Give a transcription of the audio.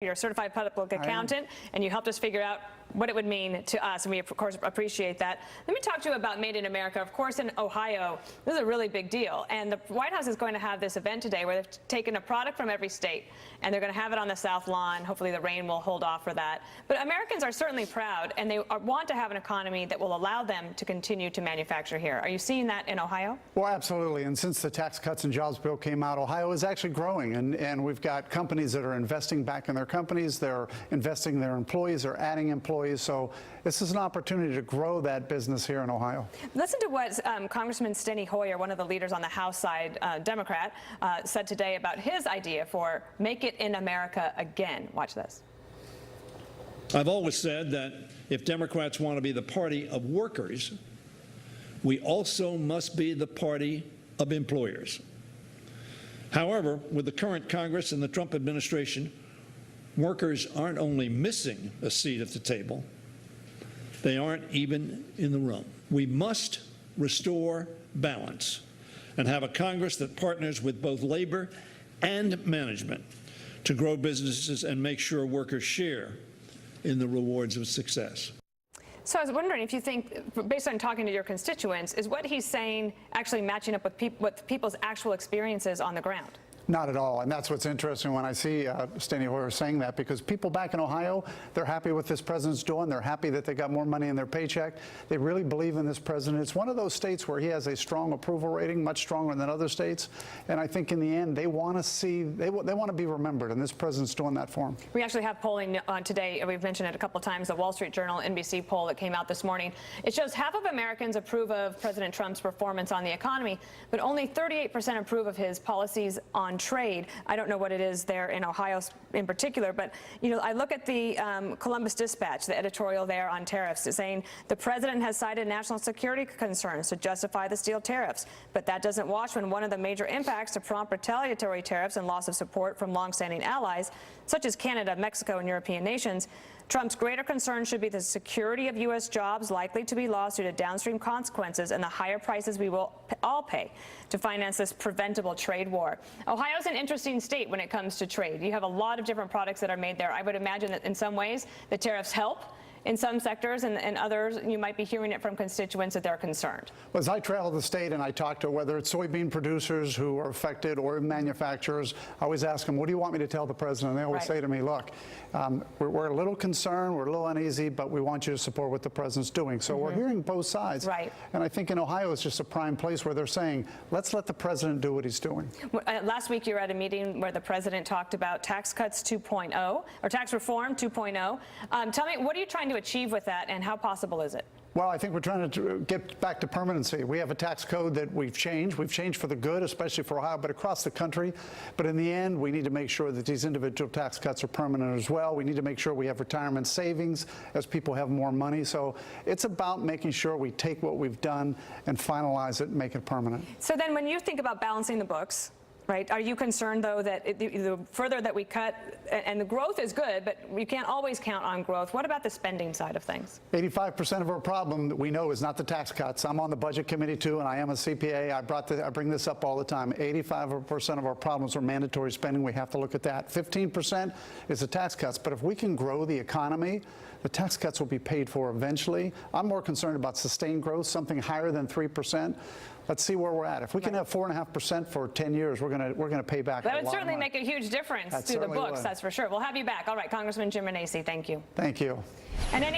You're a certified public accountant, and you helped us figure out what it would mean to us, and we, of course, appreciate that. Let me talk to you about Made in America. Of course, in Ohio, this is a really big deal, and the White House is going to have this event today where they've taken a product from every state, and they're going to have it on the South Lawn. Hopefully the rain will hold off for that. But Americans are certainly proud, and they want to have an economy that will allow them to continue to manufacture here. Are you seeing that in Ohio? Well, absolutely, and since the Tax Cuts and Jobs Bill came out, Ohio is actually growing, and we've got companies that are investing back in their companies, they're investing in their employees, they're adding employees, so this is an opportunity to grow that business here in Ohio. Listen to what Congressman Steny Hoyer, one of the leaders on the House side, Democrat, said today about his idea for Make It in America Again. Watch this. I've always said that if Democrats want to be the party of workers, we also must be the party of employers. However, with the current Congress and the Trump administration, workers aren't only missing a seat at the table, they aren't even in the room. We must restore balance and have a Congress that partners with both labor and management to grow businesses and make sure workers share in the rewards of success. So I was wondering if you think, based on talking to your constituents, is what he's saying actually matching up with people's actual experiences on the ground? Not at all, and that's what's interesting when I see Steny Hoyer saying that, because people back in Ohio, they're happy with this president's doing. They're happy that they got more money in their paycheck. They really believe in this president. It's one of those states where he has a strong approval rating, much stronger than other states, and I think in the end they want to see, they want to be remembered, and this president's doing that for them. We actually have polling today. We've mentioned it a couple of times, the Wall Street Journal NBC poll that came out this morning. It shows half of Americans approve of President Trump's performance on the economy, but only 38% approve of his policies on trade. I don't know what it is there in Ohio in particular, but you know, I look at the Columbus Dispatch, the editorial there on tariffs, saying the president has cited national security concerns to justify the steel tariffs, but that doesn't wash when one of the major impacts to prompt retaliatory tariffs and loss of support from longstanding allies, such as Canada, Mexico, and European nations. Trump's greater concern should be the security of U.S. jobs likely to be lost due to downstream consequences and the higher prices we will all pay to finance this preventable trade war. Ohio's an interesting state when it comes to trade. You have a lot of different products that are made there. I would imagine that in some ways the tariffs help. In some sectors and others, you might be hearing it from constituents that they're concerned. Well, as I travel the state and I talk to whether it's soybean producers who are affected or manufacturers, I always ask them, what do you want me to tell the president? And they always say to me, look, we're a little concerned, we're a little uneasy, but we want you to support what the president's doing. So we're hearing both sides. Right. And I think in Ohio it's just a prime place where they're saying, let's let the president do what he's doing. Last week you were at a meeting where the president talked about tax cuts 2.0, or tax reform 2.0. Tell me, what are you trying to achieve with that, and how possible is it? Well, I think we're trying to get back to permanency. We have a tax code that we've changed. We've changed for the good, especially for Ohio, but across the country. But in the end, we need to make sure that these individual tax cuts are permanent as well. We need to make sure we have retirement savings as people have more money. So it's about making sure we take what we've done and finalize it and make it permanent. So then when you think about balancing the books, right, are you concerned, though, that the further that we cut, and the growth is good, but we can't always count on growth. What about the spending side of things? 85% of our problem that we know is not the tax cuts. I'm on the budget committee, too, and I am a CPA. I bring this up all the time. 85% of our problems are mandatory spending. We have to look at that. 15% is the tax cuts. But if we can grow the economy, the tax cuts will be paid for eventually. I'm more concerned about sustained growth, something higher than 3%. Let's see where we're at. If we can have 4.5% for 10 years, we're gonna pay back. That would certainly make a huge difference to the books. That's for sure. We'll have you back. All right, Congressman Jim Renacci, thank you. Thank you. And any